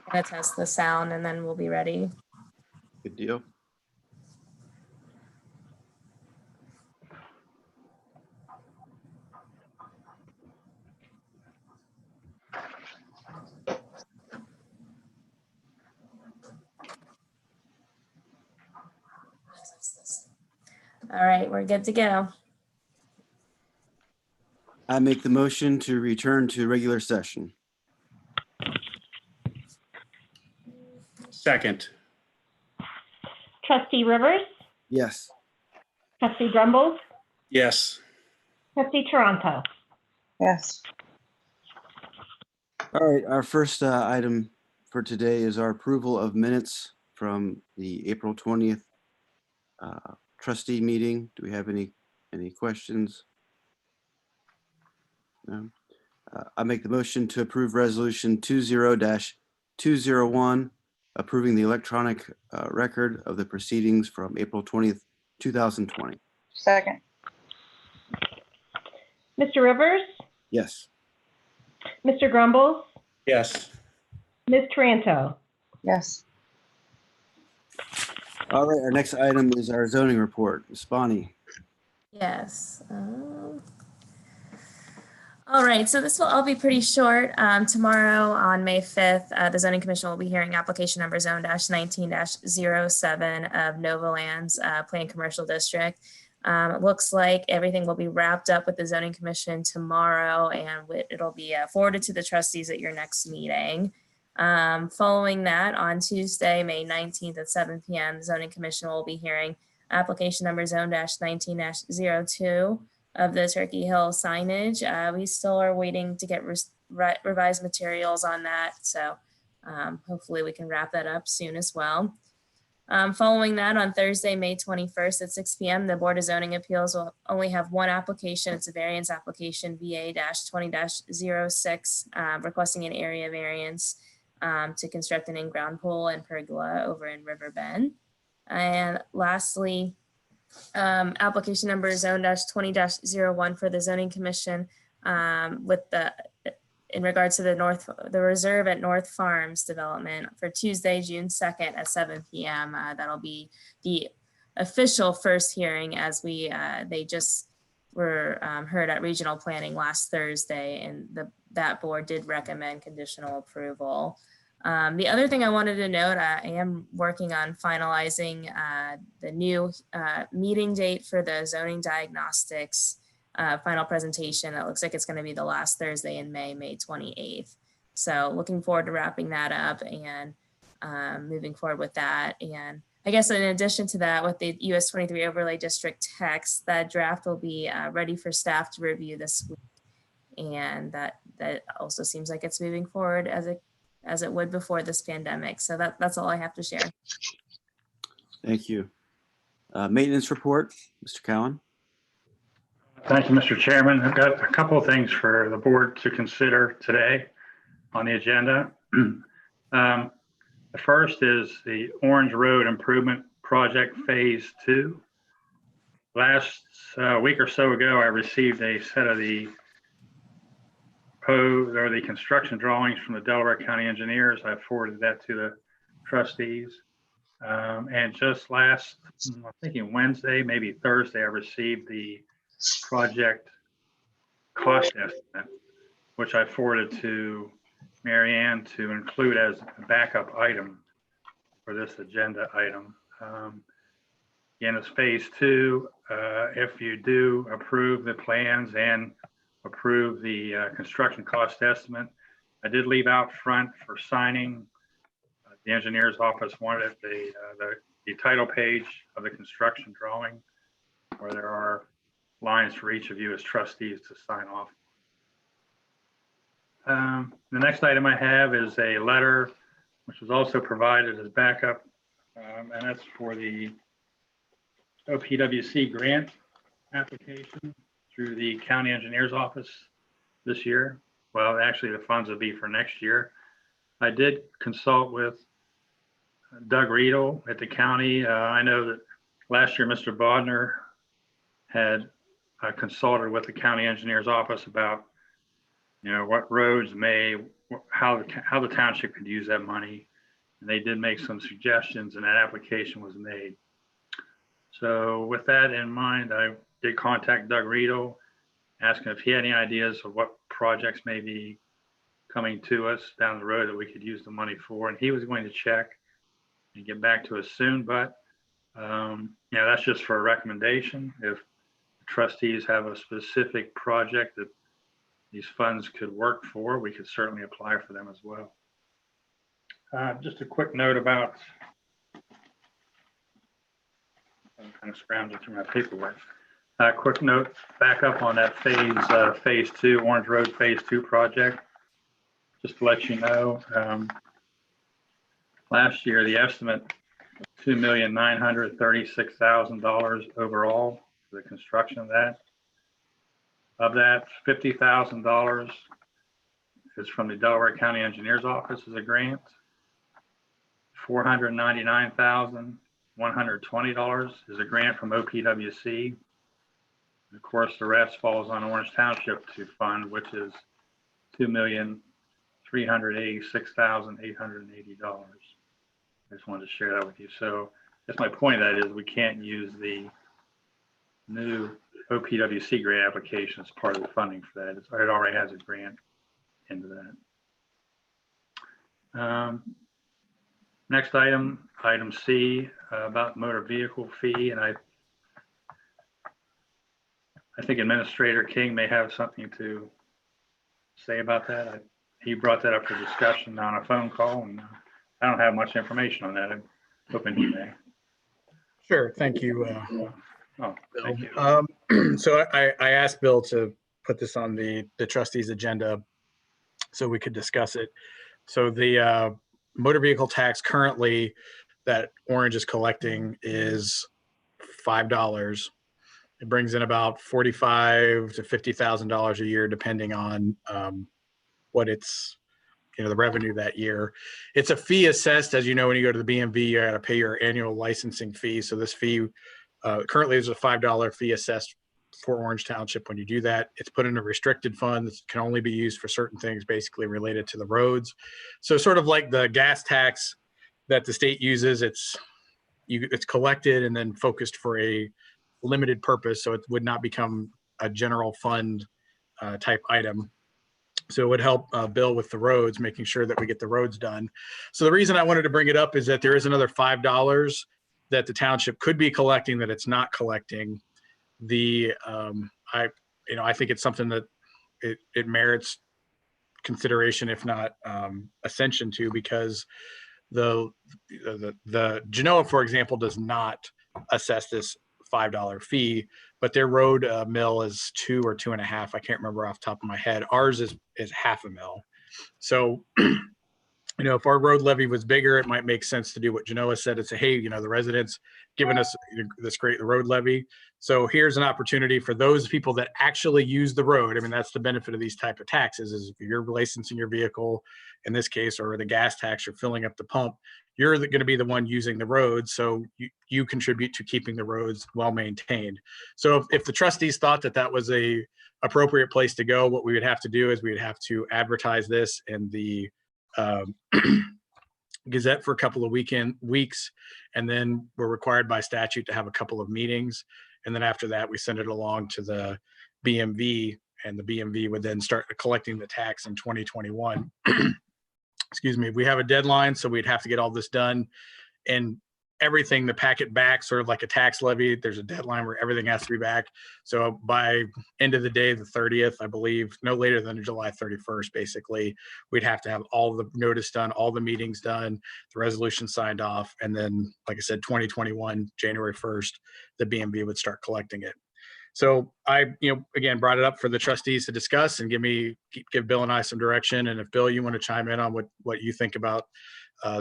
gonna test the sound and then we'll be ready. Good deal. All right, we're good to go. I make the motion to return to regular session. Second. Trustee Rivers, Yes. Trustee Drumbles, Yes. Trustee Toronto. Yes. All right, our first item for today is our approval of minutes from the April 20th trustee meeting. Do we have any questions? No. I make the motion to approve resolution 20-201, approving the electronic record of the proceedings from April 20th, 2020. Second. Mr. Rivers, Yes. Mr. Grumbles, Yes. Ms. Taranto. Yes. All right, our next item is our zoning report. Ms. Bonnie. Yes. All right, so this will all be pretty short. Tomorrow on May 5th, the Zoning Commission will be hearing application number zone-19-07 of Novaland's Planned Commercial District. It looks like everything will be wrapped up with the Zoning Commission tomorrow, and it'll be forwarded to the trustees at your next meeting. Following that, on Tuesday, May 19th at 7 p.m., the Zoning Commission will be hearing application number zone-19-02 of the Turkey Hill signage. We still are waiting to get revised materials on that, so hopefully we can wrap that up soon as well. Following that, on Thursday, May 21st at 6 p.m., the Board of Zoning Appeals will only have one application. It's a variance application, VA-20-06, requesting an area variance to construct an in-ground pool and pergola over in River Bend. And lastly, application number zone-20-01 for the Zoning Commission in regards to the reserve at North Farms development for Tuesday, June 2nd at 7 p.m. That'll be the official first hearing, as they just were heard at regional planning last Thursday, and that board did recommend conditional approval. The other thing I wanted to note, I am working on finalizing the new meeting date for the zoning diagnostics final presentation. It looks like it's going to be the last Thursday in May, May 28th. So looking forward to wrapping that up and moving forward with that. And I guess in addition to that, with the US 23 overlay district text, that draft will be ready for staff to review this week. And that also seems like it's moving forward as it would before this pandemic. So that's all I have to share. Thank you. Maintenance report, Mr. Cowan. Thank you, Mr. Chairman. I've got a couple of things for the board to consider today on the agenda. The first is the Orange Road Improvement Project Phase 2. Last week or so ago, I received a set of the construction drawings from the Delaware County engineers. I forwarded that to the trustees. And just last, I'm thinking Wednesday, maybe Thursday, I received the project cost estimate, which I forwarded to Mary Ann to include as a backup item for this agenda item. Again, it's Phase 2. If you do approve the plans and approve the construction cost estimate, I did leave out front for signing. The engineer's office wanted the title page of the construction drawing, where there are lines for each of you as trustees to sign off. The next item I have is a letter, which was also provided as backup, and that's for the Pwc Grant application through the county engineer's office this year. Well, actually, the funds will be for next year. I did consult with Doug Riedel at the county. I know that last year, Mr. Bodner had consulted with the county engineer's office about, what roads may how the township could use that money. And they did make some suggestions, and that application was made. So with that in mind, I did contact Doug Riedel, asking if he had any ideas of what projects may be coming to us down the road that we could use the money for. And he was going to check and get back to us soon, but that's just for a recommendation. If trustees have a specific project that these funds could work for, we could certainly apply for them as well. Just a quick note about, I'm kind of scrounging through my paperwork. Quick note back up on that phase 2, Orange Road phase 2 project. Just to let you know, last year the estimate $2,936,000 overall for the construction of that. Of that, $50,000 is from the Delaware County Engineers Office as a grant. $499,120 is a grant from OPWC. Of course, the rest falls on Orange Township to fund, which is $2,386,880. I just wanted to share that with you. So that's my point. That is, we can't use the new OPWC grant application as part of the funding for that. It already has a grant into that. Next item C, about motor vehicle fee, and I think Administrator King may have something to say about that. He brought that up for discussion on a phone call, and I don't have much information on that. I'm hoping he may. Sure, thank you. Thank you. So I asked Bill to put this on the trustees' agenda so we could discuss it. So the motor vehicle tax currently that Orange is collecting is $5. It brings in about $45,000 to $50,000 a year, depending on what it's, the revenue that year. It's a fee assessed, as you know, when you go to the BMV, you got to pay your annual licensing fee. So this fee currently is a $5 fee assessed for Orange Township. When you do that, it's put in a restricted fund that can only be used for certain things, basically related to the roads. So sort of like the gas tax that the state uses, it's collected and then focused for a limited purpose. So it would not become a general fund type item. So it would help Bill with the roads, making sure that we get the roads done. So the reason I wanted to bring it up is that there is another $5 that the township could be collecting that it's not collecting. I think it's something that it merits consideration, if not ascension to, because the Genoa, for example, does not assess this $5 fee, but their road mill is 2 or 2.5. I can't remember off the top of my head. Ours is half a mill. So, if our road levy was bigger, it might make sense to do what Genoa said and say, hey, the residents giving us this great road levy. So here's an opportunity for those people that actually use the road. I mean, that's the benefit of these type of taxes is if you're licensing your vehicle, in this case, or the gas tax, you're filling up the pump, you're going to be the one using the road. So you contribute to keeping the roads well maintained. So if the trustees thought that was a appropriate place to go, what we would have to do is we would have to advertise this in the Gazette for a couple of weeks, and then we're required by statute to have a couple of meetings. And then after that, we send it along to the BMV, and the BMV would then start collecting the tax in 2021. Excuse me. We have a deadline, so we'd have to get all this done and everything, the packet back, sort of like a tax levy. There's a deadline where everything has to be back. So by end of the day, the 30th, I believe, no later than July 31st, basically, we'd have to have all the notice done, all the meetings done, the resolution signed off. And then, like I said, 2021, January 1st, the BMV would start collecting it. So I, again, brought it up for the trustees to discuss and give Bill and I some direction. And if Bill, you want to chime in on what you think about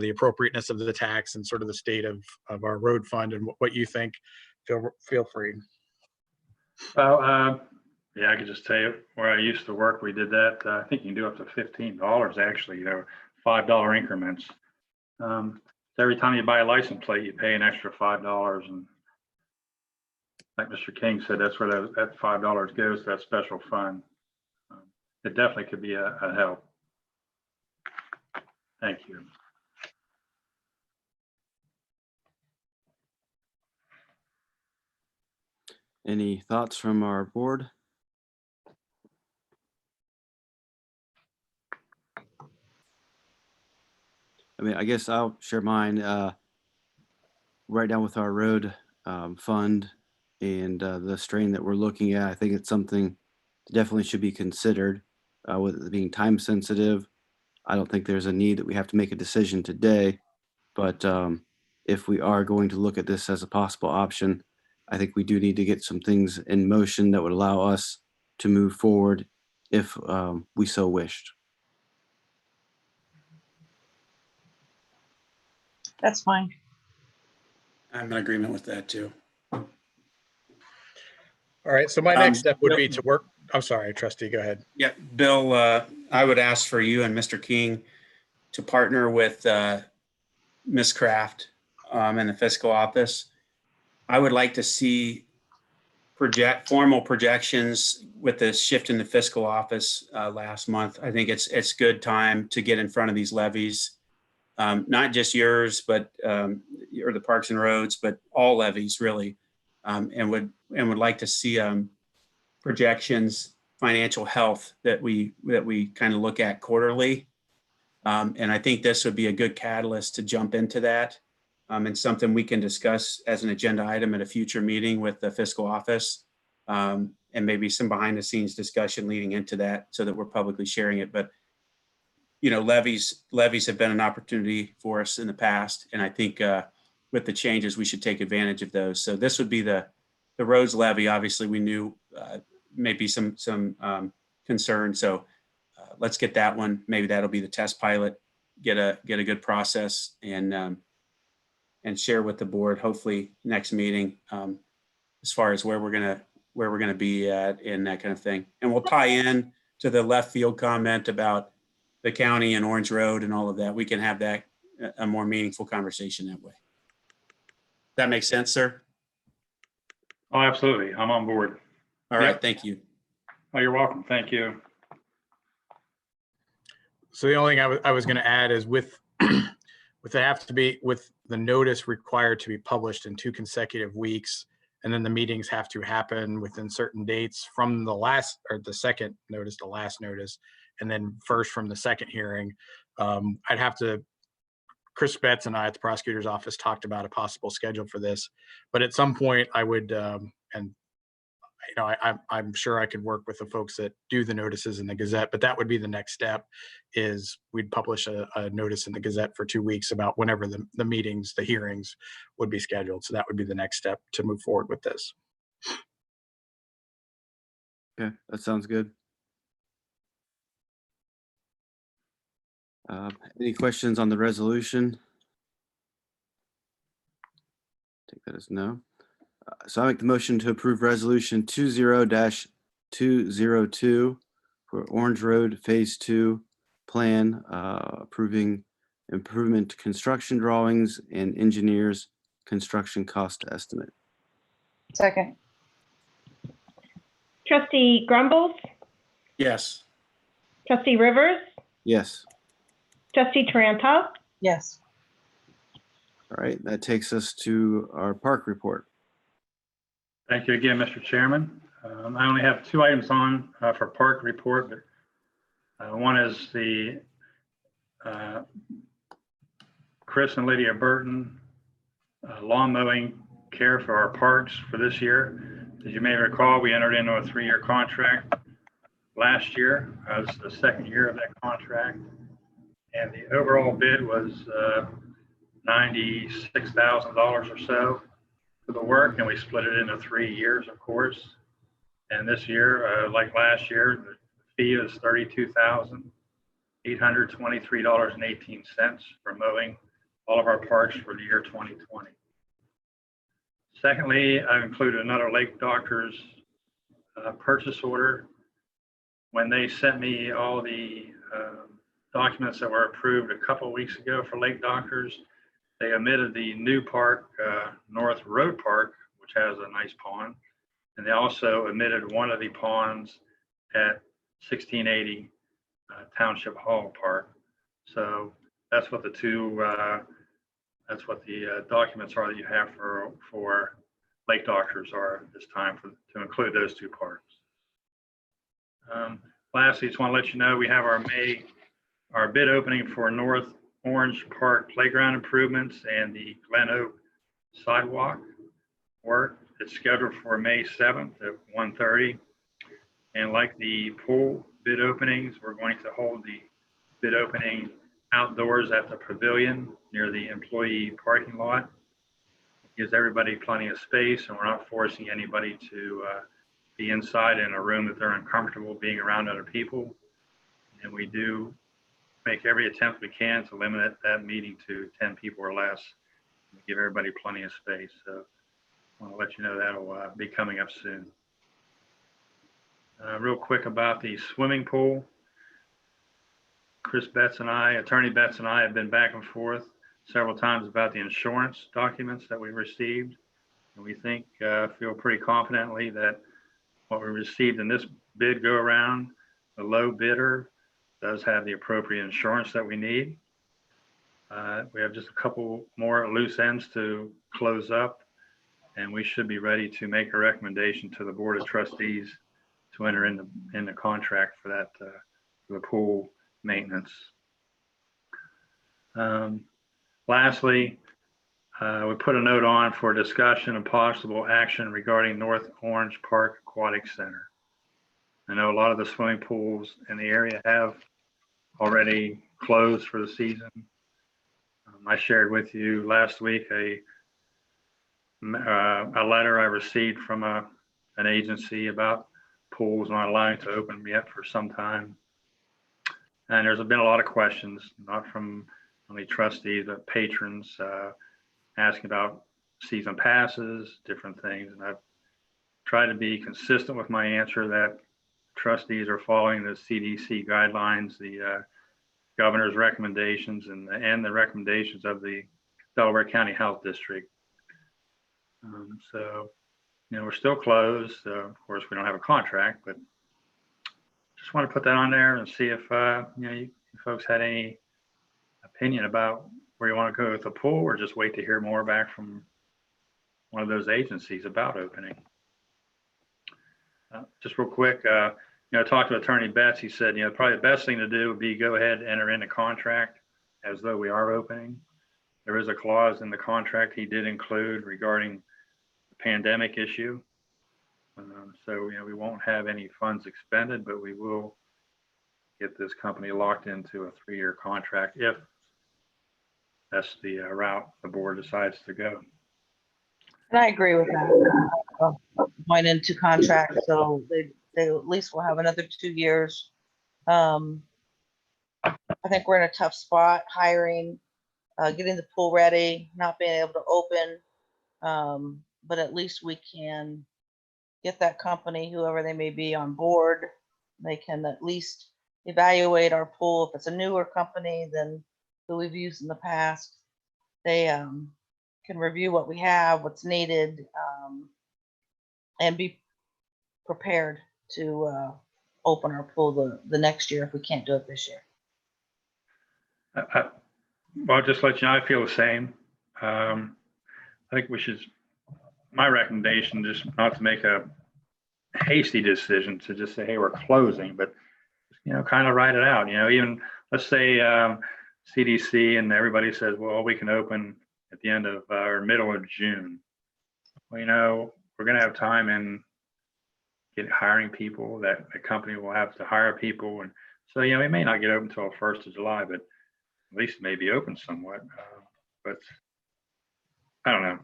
the appropriateness of the tax and sort of the state of our road fund and what you think, feel free. Well, yeah, I could just tell you where I used to work, we did that. I think you can do up to $15 actually, $5 increments. Every time you buy a license plate, you pay an extra $5. And like Mr. King said, that's where that $5 goes to that special fund. It definitely could be a help. Thank you. Any thoughts from our board? I mean, I guess I'll share mine. Right now with our road fund and the strain that we're looking at, I think it's something that definitely should be considered. With it being time sensitive, I don't think there's a need that we have to make a decision today. But if we are going to look at this as a possible option, I think we do need to get some things in motion that would allow us to move forward if we so wished. That's fine. I'm in agreement with that too. All right, so my next step would Bill- be to work. I'm sorry, trustee, go ahead. Yeah, Bill, I would ask for you and Mr. King to partner with Ms. Kraft in the fiscal office. I would like to see formal projections with the shift in the fiscal office last month. I think it's good time to get in front of these levies. Not just yours, but or the Parks and Roads, but all levies really, and would like to see projections, financial health that we kind of look at quarterly, and I think this would be a good catalyst to jump into that, and something we can discuss as an agenda item at a future meeting with the fiscal office, and maybe some behind the scenes discussion leading into that, so that we're publicly sharing it, but. You know, levies have been an opportunity for us in the past. And I think with the changes, we should take advantage of those. So this would be the roads levy. Obviously, we knew maybe some concern. So let's get that one. Maybe that'll be the test pilot, get a good process and share with the board, hopefully next meeting, as far as where we're gonna be at and that kind of thing. And we'll tie in to the left field comment about the county and Orange Road and all of that. We can have that a more meaningful conversation that way. That makes sense, sir? Oh, absolutely. I'm on board. All right, Yep. thank you. Oh, you're welcome. Thank you. So the only thing I was going to add is with it have to be with the notice required to be published in 2 consecutive weeks, and then the meetings have to happen within certain dates from the last or the second notice, the last notice, and then first from the second hearing. I'd have to. Chris Betts and I at the prosecutor's office talked about a possible schedule for this, but at some point I would, and you know, I'm sure I could work with the folks that do the notices in the Gazette, but that would be the next step is we'd publish a notice in the Gazette for 2 weeks about whenever the meetings, the hearings would be scheduled. So that would be the next step to move forward with this. Okay, that sounds good. Any questions on the resolution? Take that as no. So I make the motion to approve resolution 20-202 for Orange Road Phase 2 plan, approving improvement construction drawings and engineers construction cost estimate. Second. Trustee Grumbles, Yes. Trustee Rivers, Yes. Trustee Taranto, Yes. All right, that takes us to our park report. Thank you again, Mr. Chairman. I only have 2 items on for park report, but one is the Chris and Lydia Burton lawn mowing care for our parks for this year. As you may recall, we entered into a 3-year contract last year. This is the 2nd year of that contract. And the overall bid was $96,000 or so for the work, and we split it into 3 years, of course. And this year, like last year, the fee is $32,823.18 for mowing all of our parks for the year 2020. Secondly, I've included another Lake Doctors purchase order. When they sent me all the documents that were approved a couple of weeks ago for Lake Doctors, they omitted the new park, North Road Park, which has a nice pond. And they also omitted one of the ponds at 1680 Township Hall Park. So that's what the two, that's what the documents are that you have for lake doctors are this time to include those two parks. Lastly, just want to let you know we have our bid opening for North Orange Park playground improvements and the Llano sidewalk work. It's scheduled for May 7th at 1:30. And like the pool bid openings, we're going to hold the bid opening outdoors at the pavilion near the employee parking lot. Gives everybody plenty of space, and we're not forcing anybody to be inside in a room that they're uncomfortable being around other people. And we do make every attempt we can to limit that meeting to 10 people or less. And give everybody plenty of space. So I want to let you know that'll be coming up soon. Real quick about the swimming pool. Attorney Betts and I have been back and forth several times about the insurance documents that we received. And we feel pretty confidently that what we received in this bid go around, the low bidder does have the appropriate insurance that we need. We have just a couple more loose ends to close up, and we should be ready to make a recommendation to the Board of Trustees to enter in the contract for that, for the pool maintenance. Lastly, we put a note on for discussion and possible action regarding North Orange Park Aquatic Center. I know a lot of the swimming pools in the area have already closed for the season. I shared with you last week a letter I received from an agency about pools not allowing to open yet for some time. And there's been a lot of questions, not from only trustees, but patrons asking about season passes, different things. And I've tried to be consistent with my answer that trustees are following the CDC guidelines, the governor's recommendations, and the recommendations of the Delaware County Health District. So, we're still closed. Of course, we don't have a contract, but just want to put that on there and see if you folks had any opinion about where you want to go with the pool, or just wait to hear more back from one of those agencies about opening. Just real quick, I talked to Attorney Betts. He said, probably the best thing to do would be go ahead and enter into contract as though we are opening. There is a clause in the contract he did include regarding the pandemic issue. So, we won't have any funds expended, but we will get this company locked into a 3-year contract if that's the route the board decides to go. And I agree with that. Going into contract, so they at least will have another 2 years. I think we're in a tough spot, hiring, getting the pool ready, not being able to open. But at least we can get that company, whoever they may be, on board. They can at least evaluate our pool. If it's a newer company than who we've used in the past, they can review what we have, what's needed, and be prepared to open our pool the next year if we can't do it this year. Well, just let you know, I feel the same. I think my recommendation is not to make a hasty decision to just say, hey, we're closing, but kind of write it out. Even let's say CDC and everybody says, well, we can open at the end of or middle of June. Well, we're going to have time in hiring people. That the company will have to hire people, and so we may not get open until 1st of July, but at least maybe open somewhat. But I don't know.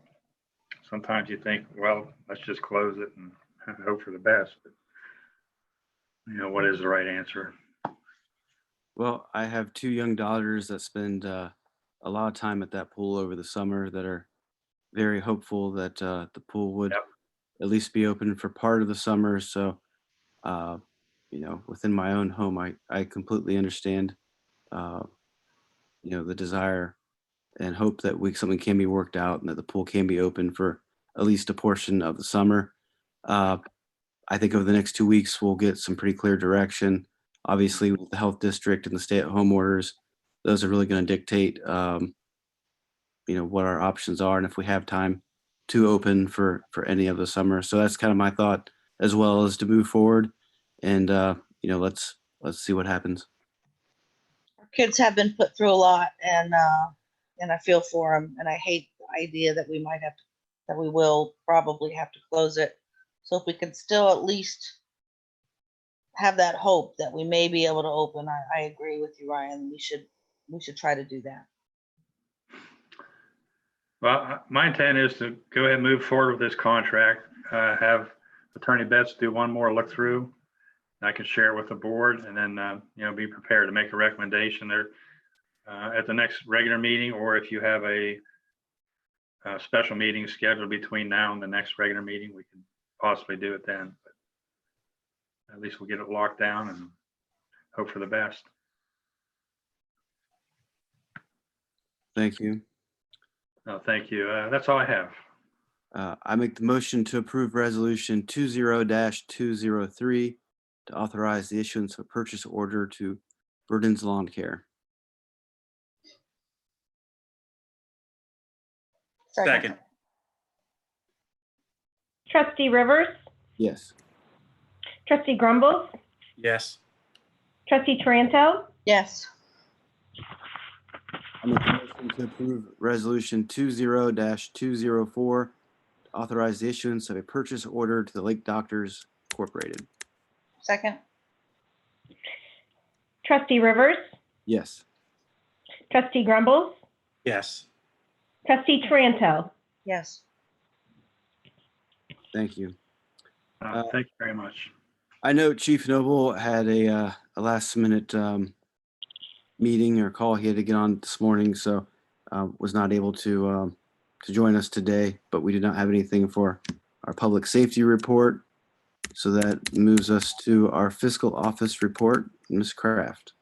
Sometimes you think, well, let's just close it and hope for the best. But, what is the right answer? Well, I have 2 young daughters that spend a lot of time at that pool over the summer that are very hopeful that the pool would at least be open for part of the summer. So, within my own home, I completely understand, the desire and hope that something can be worked out and that the pool can be open for at least a portion of the summer. I think over the next 2 weeks, we'll get some pretty clear direction. Obviously, with the health district and the stay-at-home orders, those are really going to dictate, what our options are and if we have time to open for any of the summer. So that's kind of my thought, as well as to move forward and, let's see what happens. Our kids have been put through a lot, and I feel for them, and I hate the idea that we will probably have to close it. So if we can still at least have that hope that we may be able to open, I agree with you, Ryan. We should try to do that. Well, my intent is to go ahead and move forward with this contract, have Attorney Betts do one more look through. I can share it with the board, and then, be prepared to make a recommendation there at the next regular meeting, or if you have a special meeting scheduled between now and the next regular meeting, we can possibly do it then. But at least we'll get it locked down and hope for the best. Thank you. No, thank you. That's all I have. I make the motion to approve resolution 20-203 to authorize the issuance of a purchase order to Burden's Lawn Care. Second. Trustee Rivers, Yes. Trustee Grumbles, Yes. Trustee Taranto, Yes. I make the motion to approve resolution 20-204 to authorize the issuance of a purchase order to the Lake Doctors Incorporated. Second. Trustee Rivers, Yes. Trustee Grumbles, Yes. Trustee Taranto. Yes. Thank you. Thank you very much. I know Chief Noble had a last minute meeting or call he had to get on this morning, so was not able to join us today, but we did not have anything for our public safety report. So that moves us to our fiscal office report. Ms. Kraft.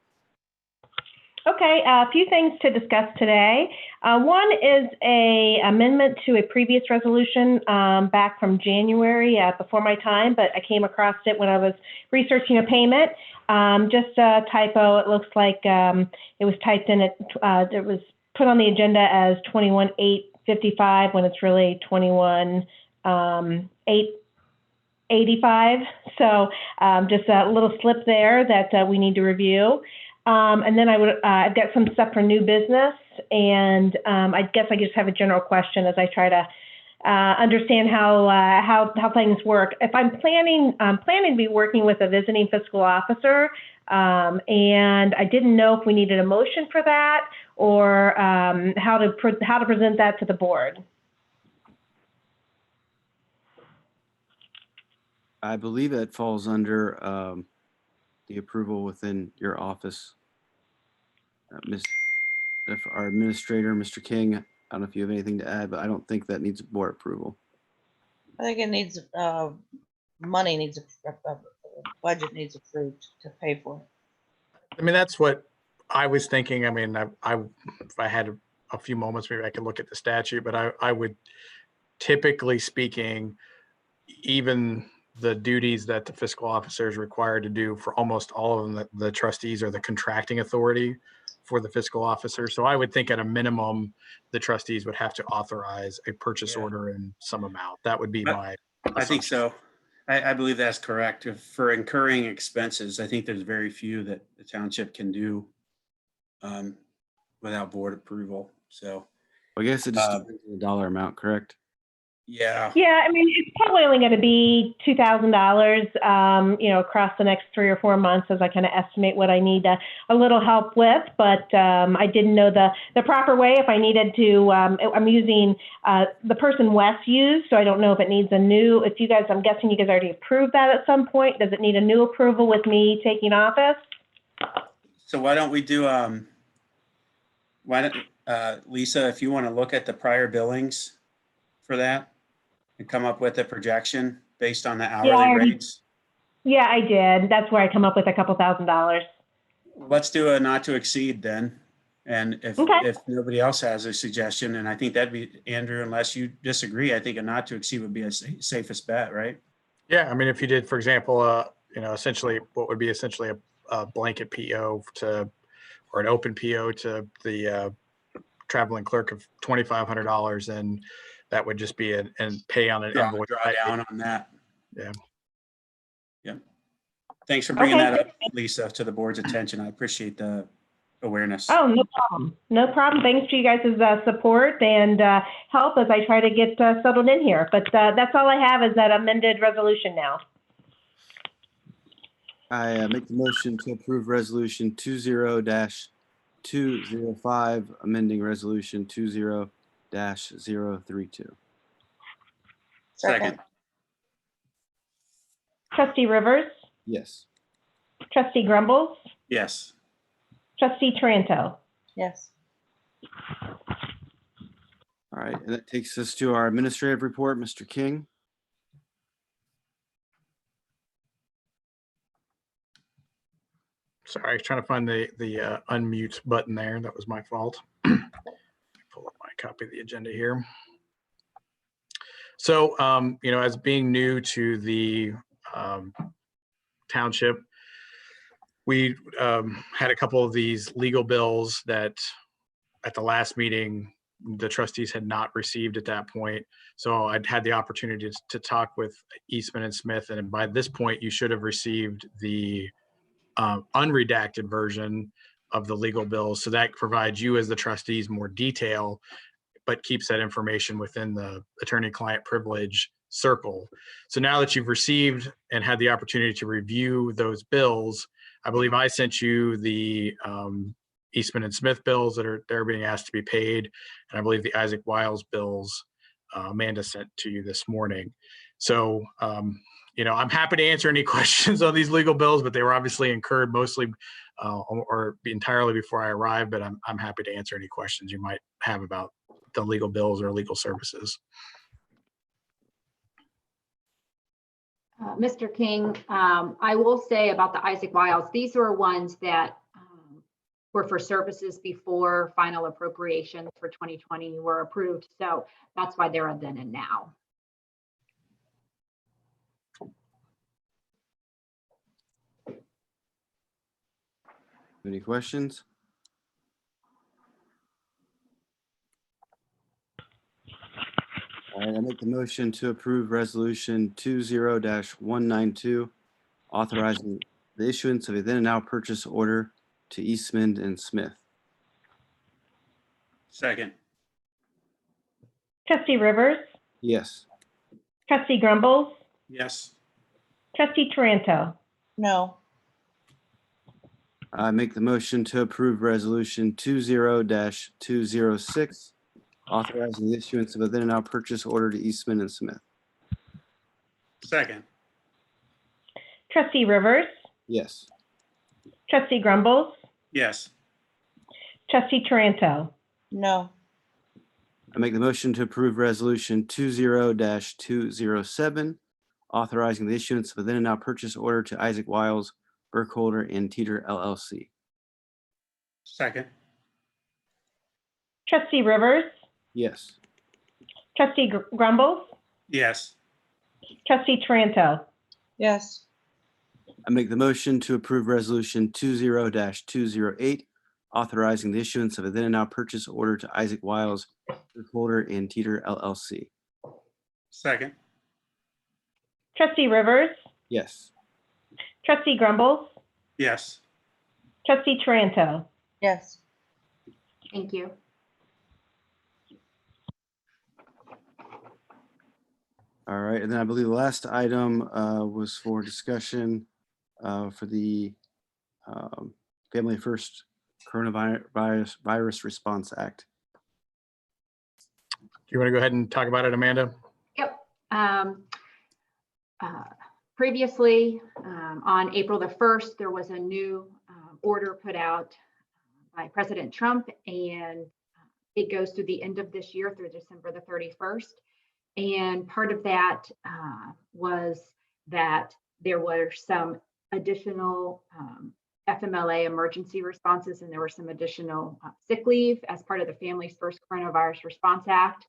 Okay, a few things to discuss today. One is a amendment to a previous resolution back from January before my time, but I came across it when I was researching a payment. Just a typo. It looks like it was typed in. It was put on the agenda as 21-855 when it's really 21-885. So just a little slip there that we need to review. And then I've got some stuff for new business, and I guess I just have a general question as I try to understand how things work. If I'm planning to be working with a visiting fiscal officer, and I didn't know if we needed a motion for that or how to present that to the board. I believe that falls under the approval within your office. If our administrator, Mr. King, I don't know if you have anything to add, but I don't think that needs board approval. I think it needs money needs a budget needs approved to pay for it. I mean, that's what I was thinking. I mean, if I had a few moments, maybe I could look at the statute, but I would, typically speaking, even the duties that the fiscal officer is required to do for almost all of them, the trustees are the contracting authority for the fiscal officer. So I would think at a minimum, the trustees would have to authorize a purchase order in some amount. That would be my assumption. I think so. I believe that's correct. For incurring expenses, I think there's very few that the township can do without board approval. So I guess it just depends on the dollar amount, correct? yeah. Yeah, I mean, it's probably only going to be $2,000, across the next 3 or 4 months as I kind of estimate what I need a little help with. But I didn't know the proper way if I needed to. I'm using the person Wes used, so I don't know if it needs a new. If you guys, I'm guessing you guys already approved that at some point. Does it need a new approval with me taking office? So why don't we do? Lisa, if you want to look at the prior billings for that and come up with a projection based on the hourly rates. Yeah, I did. That's where I come up with a couple $1,000s. Let's do a not to exceed then. And if nobody else has a suggestion, and I think that'd be, Andrew, unless you disagree, I think a not to exceed would be a safest bet, right? Yeah, I mean, if you did, for example, essentially what would be essentially a blanket PO to or an open PO to the traveling clerk of $2,500, and that would just be an pay on an invoice. Draw down on that. Yeah. Yeah. Thanks for bringing Okay. that up, Lisa, to the board's attention. I appreciate the awareness. Oh, no problem. No problem. Thanks for you guys' support and help as I try to get settled in here. But that's all I have is that amended resolution now. I make the motion to approve resolution 20-205, amending resolution 20-032. Second. Trustee Rivers, Yes. Trustee Grumbles, Yes. Trustee Taranto. Yes. All right, and that takes us to our administrative report, Mr. King. Sorry, I was trying to find the unmute button there. That was my fault. Pull up my copy of the agenda here. So, as being new to the township, we had a couple of these legal bills that at the last meeting, the trustees had not received at that point. So I'd had the opportunity to talk with Eastman and Smith, and by this point, you should have received the unredacted version of the legal bills. So that provides you as the trustees more detail, but keeps that information within the attorney-client privilege circle. So now that you've received and had the opportunity to review those bills, I believe I sent you the Eastman and Smith bills they're being asked to be paid. And I believe the Isaac Wiles bills Amanda sent to you this morning. So, I'm happy to answer any questions on these legal bills, but they were obviously incurred mostly or entirely before I arrived, but I'm happy to answer any questions you might have about the legal bills or legal services. Mr. King, I will say about the Isaac Wiles, these were ones that were for services before final appropriations for 2020 were approved. So that's why they're a then and now. Any questions? All right, I make the motion to approve resolution 20-192, authorizing the issuance of a then and now purchase order to Eastman and Smith. Second. Trustee Rivers, Yes. Trustee Grumbles, Yes. Trustee Taranto. No. I make the motion to approve resolution 20-206, authorizing the issuance of a then and now purchase order to Eastman and Smith. Second. Trustee Rivers, Yes. Trustee Grumbles, Yes. Trustee Taranto. No. I make the motion to approve resolution 20-207, authorizing the issuance of a then and now purchase order to Isaac Wiles, Burkholder and Teeter LLC. Second. Trustee Rivers, Yes. Trustee Grumbles, Yes. Trustee Taranto. Yes. I make the motion to approve resolution 20-208, authorizing the issuance of a then and now purchase order to Isaac Wiles, Burkholder and Teeter LLC. Second. Trustee Rivers, Yes. Trustee Grumbles, Yes. Trustee Taranto. Yes. Thank you. All right, and then I believe the last item was for discussion for the Family First Coronavirus Response Act. Do you want to go ahead and talk about it, Amanda? Yep. Previously, on April the 1st, there was a new order put out by President Trump, and it goes through the end of this year through December the 31st. And part of that was that there were some additional FMLA emergency responses, and there were some additional sick leave as part of the Families First Coronavirus Response Act.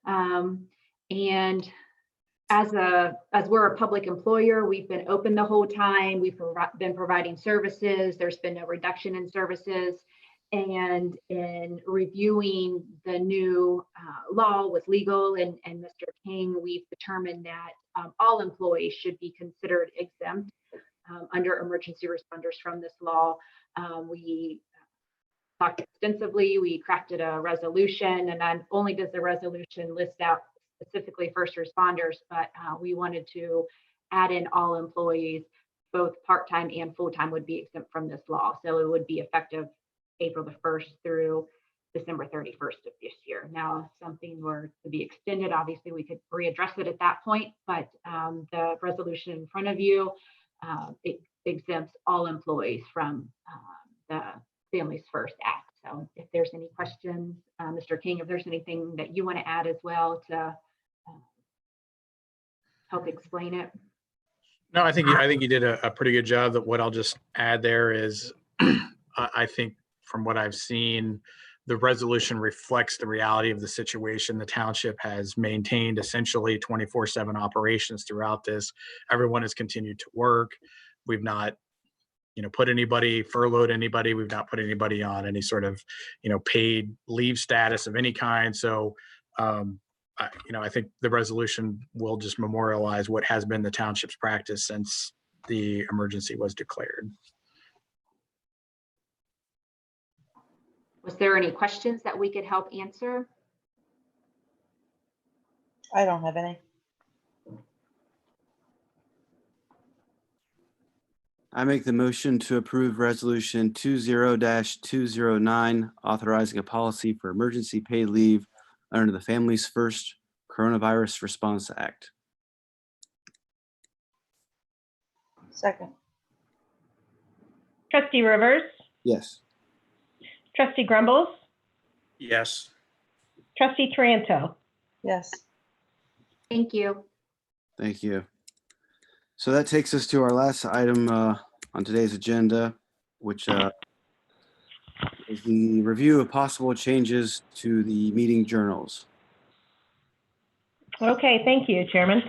And as we're a public employer, we've been open the whole time. We've been providing services. There's been no reduction in services. And in reviewing the new law with legal and Mr. King, we've determined that all employees should be considered exempt under emergency responders from this law. We talked extensively, we crafted a resolution, and not only does the resolution list out specifically first responders, but we wanted to add in all employees, both part-time and full-time would be exempt from this law. So it would be effective April the 1st through December 31st of this year. Now, if something were to be extended, obviously we could readdress it at that point, but the resolution in front of you, it exempts all employees from the Families First Act. So if there's any questions, Mr. King, if there's anything that you want to add as well to help explain it. No, I think you did a pretty good job. That what I'll just add there is, I think from what I've seen, the resolution reflects the reality of the situation. The township has maintained essentially 24/7 operations throughout this. Everyone has continued to work. We've not, put anybody, furloughed anybody. We've not put anybody on any sort of, paid leave status of any kind. So, I think the resolution will just memorialize what has been the township's practice since the emergency was declared. Was there any questions that we could help answer? I don't have any. I make the motion to approve Resolution 20-209, authorizing a policy for emergency paid leave under the Families First Coronavirus Response Act. Second. Trustee Rivers, Yes. Trustee Grumbles, Yes. Trustee Taranto. Yes. Thank you. Thank you. So that takes us to our last item on today's agenda, which is the review of possible changes to the meeting journals. Okay, thank you, Chairman.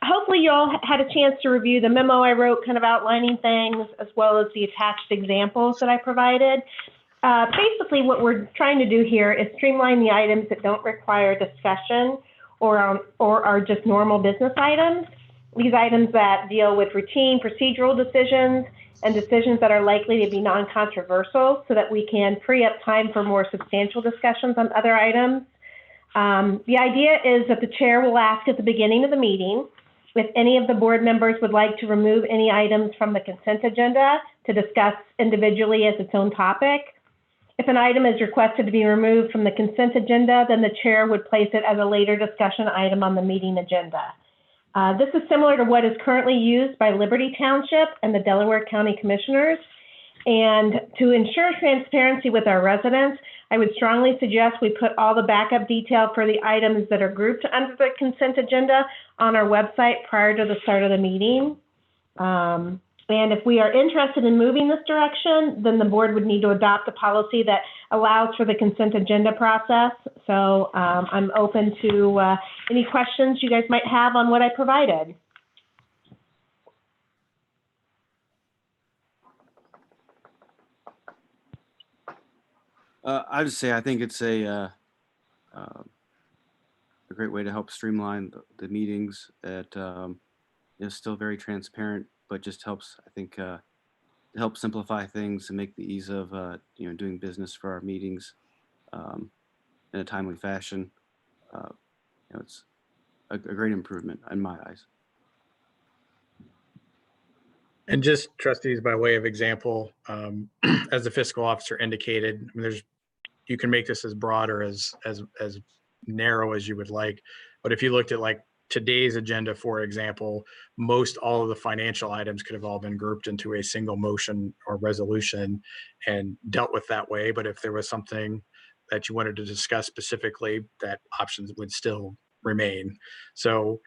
Hopefully you all had a chance to review the memo I wrote kind of outlining things, as well as the attached examples that I provided. Basically, what we're trying to do here is streamline the items that don't require discussion or are just normal business items. These items that deal with routine procedural decisions and decisions that are likely to be non-controversial, so that we can free up time for more substantial discussions on other items. The idea is that the chair will ask at the beginning of the meeting if any of the board members would like to remove any items from the consent agenda to discuss individually as its own topic. If an item is requested to be removed from the consent agenda, then the chair would place it as a later discussion item on the meeting agenda. This is similar to what is currently used by Liberty Township and the Delaware County Commissioners. And to ensure transparency with our residents, I would strongly suggest we put all the backup detail for the items that are grouped under the consent agenda on our website prior to the start of the meeting. And if we are interested in moving this direction, then the board would need to adopt a policy that allows for the consent agenda process. So I'm open to any questions you guys might have on what I provided. I would say I think it's a great way to help streamline the meetings. That is still very transparent, but just helps, I think, help simplify things and make the ease of doing business for our meetings in a timely fashion. It's a great improvement in my eyes. And just trustees, by way of example, as the fiscal officer indicated, I mean, you can make this as broad or as narrow as you would like. But if you looked at like today's agenda, for example, most all of the financial items could have all been grouped into a single motion or resolution and dealt with that way. But if there was something that you wanted to discuss specifically, that options would still remain. So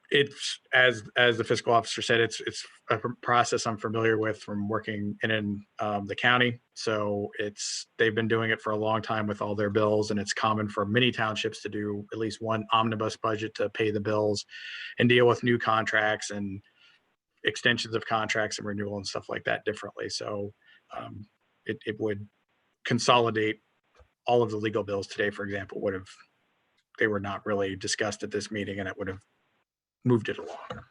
it's as the fiscal officer said, it's a process I'm familiar with from working in the county. So they've been doing it for a long time with all their bills, and it's common for many townships to do at least one omnibus budget to pay the bills and deal with new contracts and extensions of contracts and renewal and stuff like that differently. So it would consolidate all of the legal bills today, for example, they were not really discussed at this meeting, and it would have moved it along.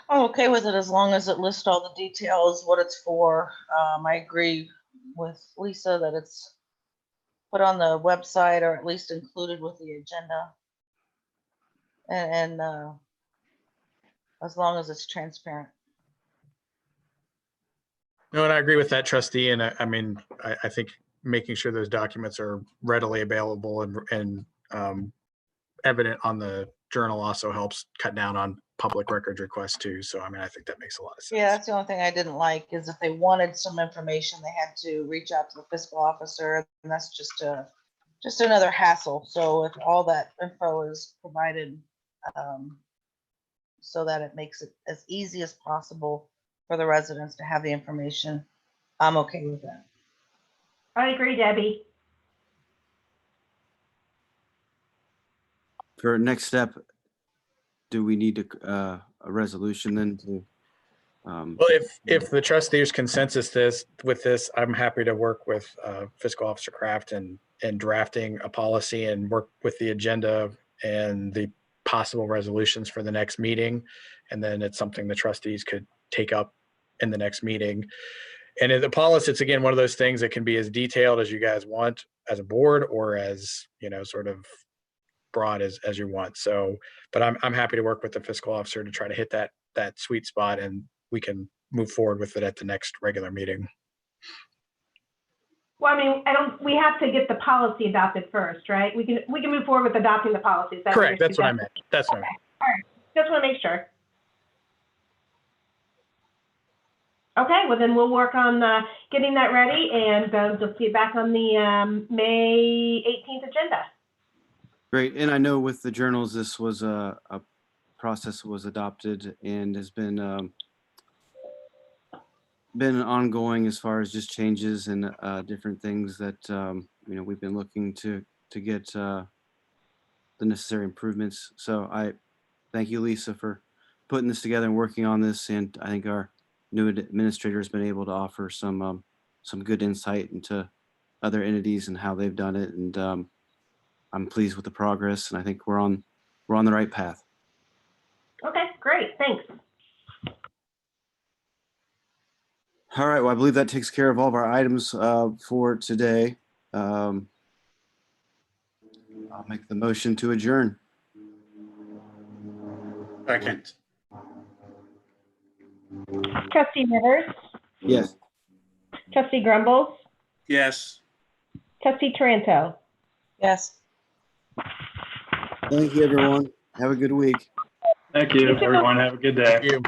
I'm okay with it as long as it lists all the details, what it's for. I agree with Lisa that it's put on the website or at least included with the agenda. And as long as it's transparent. No, and I agree with that, trustee. And I mean, I think making sure those documents are readily available and evident on the journal also helps cut down on public records requests too. So, I mean, I think that makes a lot of sense. Yeah, that's the only thing I didn't like is if they wanted some information, they had to reach out to the fiscal officer, and that's just another hassle. So if all that info is provided, so that it makes it as easy as possible for the residents to have the information, I'm okay with that. I agree, Debbie. For next step, do we need a resolution then to? Well, if the trustees consensus with this, I'm happy to work with Fiscal Officer Kraft and drafting a policy and work with the agenda and the possible resolutions for the next meeting. And then it's something the trustees could take up in the next meeting. And in the policy, it's again, one of those things that can be as detailed as you guys want as a board, or as, sort of broad as you want. So, but I'm happy to work with the fiscal officer to try to hit that sweet spot, and we can move forward with it at the next regular meeting. Well, I mean, we have to get the policy adopted first, right? We can move forward with adopting the policies. Correct. That's what I meant. That's what I meant. All right. Just want to make sure. Okay, well then we'll work on getting that ready, and you'll see it back on the May 18th agenda. Great. And I know with the journals, this was a process was adopted and has been ongoing as far as just changes and different things that we've been looking to get the necessary improvements. So I thank you, Lisa, for putting this together and working on this. And I think our new administrator has been able to offer some good insight into other entities and how they've done it. And I'm pleased with the progress, and I think we're on the right path. Okay, great. Thanks. All right. Well, I believe that takes care of all of our items for today. I'll make the motion to adjourn. Second. Trustee Rivers, Yes. Trustee Grumbles, Yes. Trustee Taranto. Yes. Thank you, everyone. Have a good week. Thank you, everyone. Have a good day. Thank you.